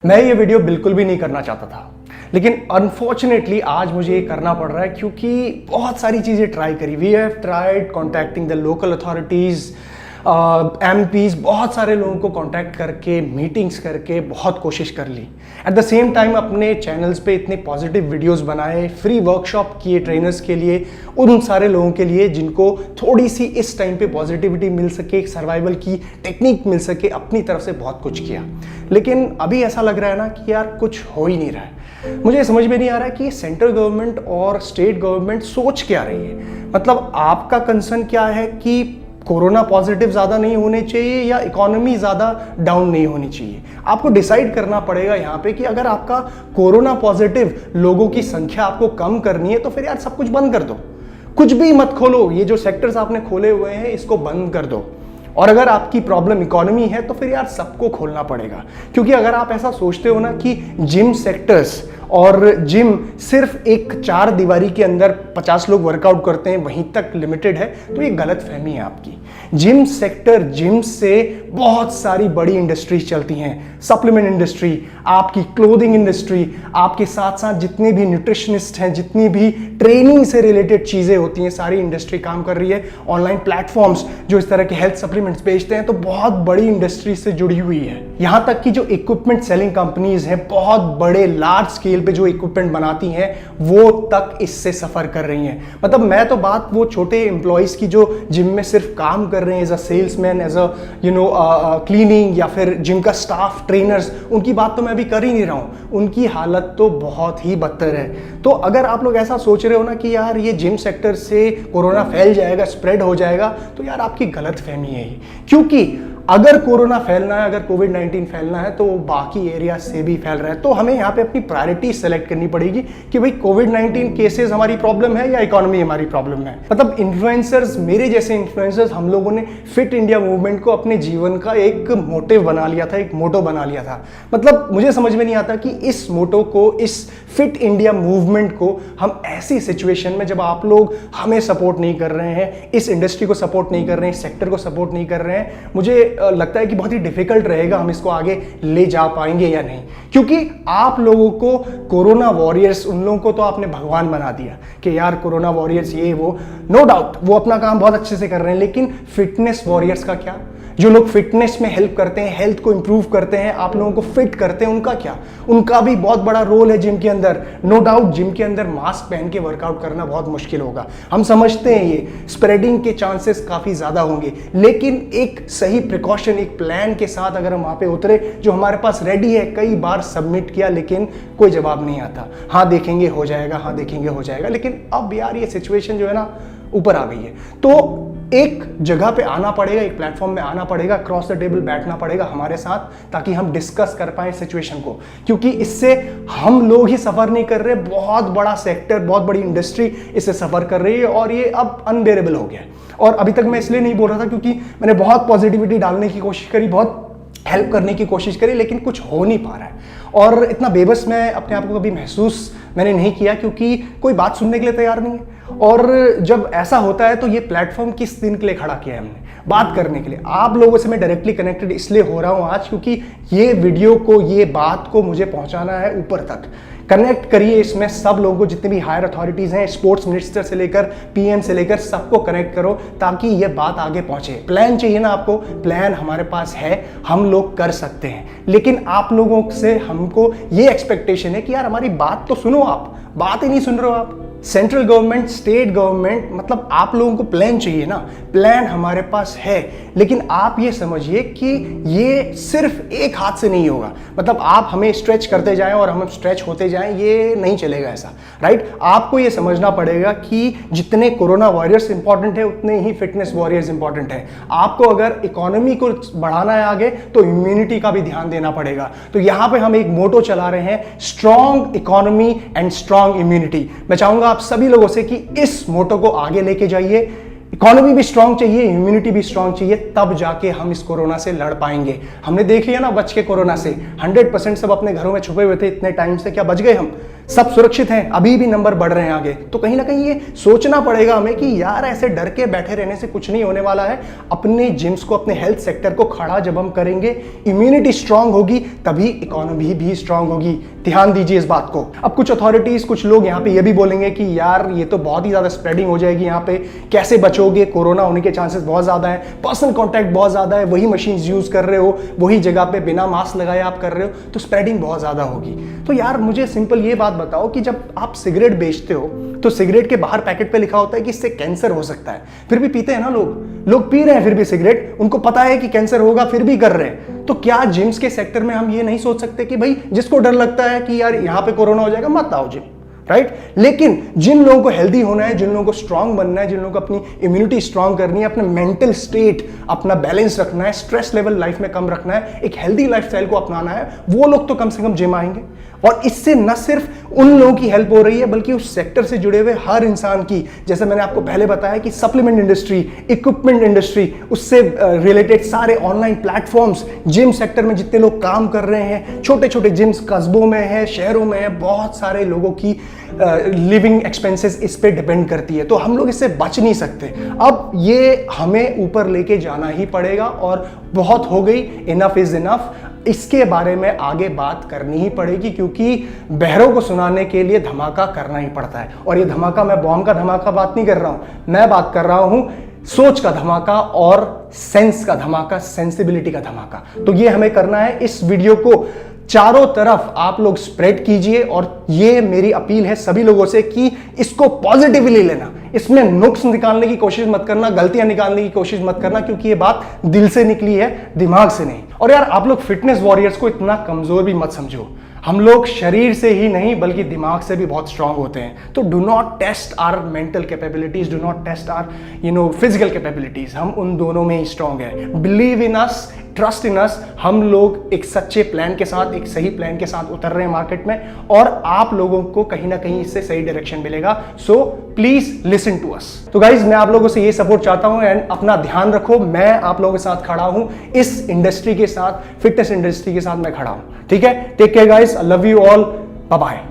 मैं ये वीडियो बिल्कुल भी नहीं करना चाहता था, लेकिन अनफॉर्चुनेटली आज मुझे ये करना पड़ रहा है क्योंकि बहुत सारी चीज़ें ट्राई करी। We have tried contacting the local authorities, MPs, बहुत सारे लोगों को कांटेक्ट करके, मीटिंग्स करके बहुत कोशिश कर ली। एट द सेम टाइम अपने चैनल्स पे इतने पॉजिटिव वीडियोस बनाए, फ्री वर्कशॉप किए ट्रेनर्स के लिए, उन सारे लोगों के लिए जिनको थोड़ी सी इस टाइम पे पॉजिटिविटी मिल सके, सर्वाइवल की टेक्निक मिल सके, अपनी तरफ से बहुत कुछ किया। लेकिन अभी ऐसा लग रहा है ना कि यार कुछ हो ही नहीं रहा है। मुझे समझ में नहीं आ रहा है कि सेंट्रल गवर्नमेंट और स्टेट गवर्नमेंट सोच क्या रही है। मतलब आपका कंसर्न क्या है कि कोरोना पॉजिटिव ज़्यादा नहीं होने चाहिए या इकोनॉमी ज़्यादा डाउन नहीं होनी चाहिए? आपको डिसाइड करना पड़ेगा यहाँ पे कि अगर आपका कोरोना पॉजिटिव लोगों की संख्या आपको कम करनी है तो फिर यार सब कुछ बंद कर दो, कुछ भी मत खोलो। ये जो सेक्टर्स आपने खोले हुए हैं इसको बंद कर दो। और अगर आपकी प्रॉब्लम इकोनॉमी है तो फिर यार सबको खोलना पड़ेगा। क्योंकि अगर आप ऐसा सोचते हो ना कि जिम सेक्टर्स और जिम सिर्फ एक 4 दीवारी के अंदर 50 लोग वर्कआउट करते हैं वहीं तक लिमिटेड है, तो ये गलत फहमी है आपकी। जिम सेक्टर, जिम से बहुत सारी बड़ी इंडस्ट्रीज चलती हैं। सप्लीमेंट इंडस्ट्री, आपकी क्लोथिंग इंडस्ट्री, आपके साथ साथ जितने भी न्यूट्रिशनिस्ट हैं, जितनी भी ट्रेनिंग से रिलेटेड चीज़ें होती हैं, सारी इंडस्ट्री काम कर रही है। ऑनलाइन प्लेटफॉर्म्स जो इस तरह के हेल्थ सप्लीमेंट्स बेचते हैं तो बहुत बड़ी इंडस्ट्री से जुड़ी हुई है। यहाँ तक कि जो इक्विपमेंट सेलिंग कंपनीज हैं, बहुत बड़े लार्ज स्केल पे जो इक्विपमेंट बनाती हैं, वो तक इससे सफर कर रही हैं। मतलब मैं तो बात वो छोटे एम्प्लॉयज की जो जिम में सिर्फ काम कर रहे हैं as a salesman, as a cleaning, या फिर जिम का स्टाफ, ट्रेनर्स, उनकी बात तो मैं अभी कर ही नहीं रहा हूँ। उनकी हालत तो बहुत ही बदतर है। तो अगर आप लोग ऐसा सोच रहे हो ना कि यार ये जिम सेक्टर से कोरोना फैल जाएगा, स्प्रेड हो जाएगा, तो यार आपकी गलत फहमी है ये। क्योंकि अगर कोरोना फैलना है, अगर कोविड-19 फैलना है तो वो बाकी एरिया से भी फैल रहा है। तो हमें यहाँ पे अपनी प्रायोरिटी सेलेक्ट करनी पड़ेगी कि भाई कोविड-19 केसेस हमारी प्रॉब्लम है या इकोनॉमी हमारी प्रॉब्लम है। मतलब इन्फ्लुएंसर्स, मेरे जैसे इन्फ्लुएंसर्स, हम लोगों ने फिट इंडिया मूवमेंट को अपने जीवन का एक मोटिव बना लिया था, एक मोटो बना लिया था। मतलब मुझे समझ में नहीं आता कि इस मोटो को, इस फिट इंडिया मूवमेंट को हम ऐसी सिचुएशन में, जब आप लोग हमें सपोर्ट नहीं कर रहे हैं, इस इंडस्ट्री को सपोर्ट नहीं कर रहे हैं, सेक्टर को सपोर्ट नहीं कर रहे हैं, मुझे लगता है कि बहुत ही डिफिकल्ट रहेगा हम इसको आगे ले जा पाएंगे या नहीं। क्योंकि आप लोगों को कोरोना वॉरियर्स, उन लोगों को तो आपने भगवान बना दिया कि यार कोरोना वॉरियर्स ये वो, नो डाउट वो अपना काम बहुत अच्छे से कर रहे हैं। लेकिन फिटनेस वॉरियर्स का क्या? जो लोग फिटनेस में हेल्प करते हैं, हेल्थ को इंप्रूव करते हैं, आप लोगों को फिट करते हैं, उनका क्या? उनका भी बहुत बड़ा रोल है जिम के अंदर। नो डाउट जिम के अंदर मास्क पहन के वर्कआउट करना बहुत मुश्किल होगा, हम समझते हैं, ये स्प्रेडिंग के चांसेस काफ़ी ज़्यादा होंगे। लेकिन एक सही प्रिकॉशन, एक प्लान के साथ अगर हम वहाँ पे उतरे, जो हमारे पास रेडी है, कई बार सबमिट किया लेकिन कोई जवाब नहीं आता। हाँ देखेंगे हो जाएगा, हाँ देखेंगे हो जाएगा। लेकिन अब यार ये सिचुएशन जो है ना ऊपर आ गई है, तो एक जगह पे आना पड़ेगा, एक प्लेटफॉर्म में आना पड़ेगा, क्रॉस द टेबल बैठना पड़ेगा हमारे साथ, ताकि हम डिस्कस कर पाए सिचुएशन को। क्योंकि इससे हम लोग ही सफर नहीं कर रहे, बहुत बड़ा सेक्टर, बहुत बड़ी इंडस्ट्री इससे सफर कर रही है और ये अब अनबेरेबल हो गया है। और अभी तक मैं इसलिए नहीं बोल रहा था क्योंकि मैंने बहुत पॉजिटिविटी डालने की कोशिश करी, बहुत हेल्प करने की कोशिश करी, लेकिन कुछ हो नहीं पा रहा है। और इतना बेबस मैं अपने आप को कभी महसूस मैंने नहीं किया, क्योंकि कोई बात सुनने के लिए तैयार नहीं है। और जब ऐसा होता है तो ये प्लेटफॉर्म किस दिन के लिए खड़ा किया है हमने? बात करने के लिए। आप लोगों से मैं डायरेक्टली कनेक्टेड इसलिए हो रहा हूँ आज, क्योंकि ये वीडियो को, ये बात को मुझे पहुँचाना है ऊपर तक। कनेक्ट करिए इसमें सब लोगों को, जितने भी हायर अथॉरिटीज़ हैं, स्पोर्ट्स मिनिस्टर से लेकर PM से लेकर सबको कनेक्ट करो, ताकि ये बात आगे पहुंचे। प्लान चाहिए ना आपको? प्लान हमारे पास है, हम लोग कर सकते हैं। लेकिन आप लोगों से हमको ये एक्सपेक्टेशन है कि यार हमारी बात तो सुनो, आप बात ही नहीं सुन रहे हो। आप सेंट्रल गवर्नमेंट, स्टेट गवर्नमेंट, मतलब आप लोगों को प्लान चाहिए ना। प्लान हमारे पास है, लेकिन आप ये समझिए कि ये सिर्फ एक हाथ से नहीं होगा। मतलब आप हमें स्ट्रेच करते जाएं और हम स्ट्रेच होते जाएं, ये नहीं चलेगा ऐसा, राइट? आपको ये समझना पड़ेगा कि जितने कोरोना वॉरियर्स इंपॉर्टेंट है, उतने ही फिटनेस वॉरियर्स इंपॉर्टेंट है। आपको अगर इकोनॉमी को बढ़ाना है आगे, तो इम्यूनिटी का भी ध्यान देना पड़ेगा। तो यहाँ पे हम एक मोटो चला रहे हैं, strong economy and strong immunity. मैं चाहूंगा आप सभी लोगों से कि इस मोटो को आगे लेके जाइए। इकोनॉमी भी स्ट्रांग चाहिए, इम्यूनिटी भी स्ट्रांग चाहिए, तब जाके हम इस कोरोना से लड़ पाएंगे। हमने देख लिया ना बच के कोरोना से, 100% सब अपने घरों में छुपे हुए थे इतने टाइम से, क्या बच गए हम? सब सुरक्षित हैं, अभी भी नंबर बढ़ रहे हैं आगे। तो कहीं ना कहीं ये सोचना पड़ेगा हमें कि यार ऐसे डर के बैठे रहने से कुछ नहीं होने वाला है। अपने जिम्स को, अपने हेल्थ सेक्टर को खड़ा जब हम करेंगे, इम्यूनिटी स्ट्रांग होगी, तभी इकोनॉमी भी स्ट्रांग होगी। ध्यान दीजिए इस बात को। अब कुछ अथॉरिटीज, कुछ लोग यहाँ पे ये भी बोलेंगे कि यार ये तो बहुत ही ज्यादा स्प्रेडिंग हो जाएगी, यहाँ पे कैसे बचोगे, कोरोना होने के चांसेस बहुत ज्यादा है, पर्सनल कॉन्टैक्ट बहुत ज्यादा है, वही मशीन यूज कर रहे हो, वही जगह पे बिना मास्क लगाए आप कर रहे हो, तो स्प्रेडिंग बहुत ज्यादा होगी। तो यार मुझे सिंपल ये बात बताओ कि जब आप सिगरेट बेचते हो तो सिगरेट के बाहर पैकेट पे लिखा होता है कि इससे कैंसर हो सकता है, फिर भी पीते हैं ना लोग पी रहे हैं फिर भी सिगरेट, उनको पता है कि कैंसर होगा फिर भी कर रहे हैं। तो क्या जिम्स के सेक्टर में हम ये नहीं सोच सकते कि भाई जिसको डर लगता है कि यार यहां पे कोरोना हो जाएगा, मत आओ जिम, राइट? लेकिन जिन लोगों को हेल्दी होना है, जिन लोगों को स्ट्रांग बनना है, जिन लोगों को अपनी इम्यूनिटी स्ट्रांग करनी है, अपना मेंटल स्टेट अपना बैलेंस रखना है, स्ट्रेस लेवल लाइफ में कम रखना है, एक हेल्दी लाइफस्टाइल को अपनाना है, वो लोग तो कम से कम जिम आएंगे। और इससे न सिर्फ उन लोगों की हेल्प हो रही है बल्कि उस सेक्टर से जुड़े हुए हर इंसान की, जैसे मैंने आपको पहले बताया कि सप्लीमेंट इंडस्ट्री, इक्विपमेंट इंडस्ट्री, उससे रिलेटेड सारे ऑनलाइन प्लेटफॉर्म्स, जिम सेक्टर में जितने लोग काम कर रहे हैं, छोटे छोटे जिम्स कस्बों में है, शहरों में है, बहुत सारे लोगों की लिविंग एक्सपेंसेस इस पे डिपेंड करती है। तो हम लोग इससे बच नहीं सकते। अब ये हमें ऊपर लेके जाना ही पड़ेगा और बहुत हो गई, इनफ इज इनफ। इसके बारे में आगे बात करनी ही पड़ेगी क्योंकि बहरों को सुनाने के लिए धमाका करना ही पड़ता है। और ये धमाका, मैं बॉम्ब का धमाका बात नहीं कर रहा हूं, मैं बात कर रहा हूं सोच का धमाका और सेंस का धमाका, सेंसिबिलिटी का धमाका। तो ये हमें करना है। इस वीडियो को चारों तरफ आप लोग स्प्रेड कीजिए और ये मेरी अपील है सभी लोगों से कि इसको पॉजिटिवली लेना, इसमें नुक्स निकालने की कोशिश मत करना, गलतियां निकालने की कोशिश मत करना, क्योंकि ये बात दिल से निकली है, दिमाग से नहीं। और यार आप लोग फिटनेस वॉरियर्स को इतना कमजोर भी मत समझो। हम लोग शरीर से ही नहीं बल्कि दिमाग से भी बहुत स्ट्रांग होते हैं। तो do not test our mental capabilities, do not test our physical capabilities. हम उन दोनों में ही स्ट्रांग है। Believe in us, trust in us. हम लोग एक सच्चे प्लान के साथ, एक सही प्लान के साथ उतर रहे हैं मार्केट में और आप लोगों को कहीं ना कहीं इससे सही डायरेक्शन मिलेगा। So please listen to us. तो गाइज मैं आप लोगों से ये सपोर्ट चाहता हूं एंड अपना ध्यान रखो। मैं आप लोगों के साथ खड़ा हूं, इस इंडस्ट्री के साथ, फिटनेस इंडस्ट्री के साथ मैं खड़ा हूं। ठीक है, take care guys, I love you all, bye bye.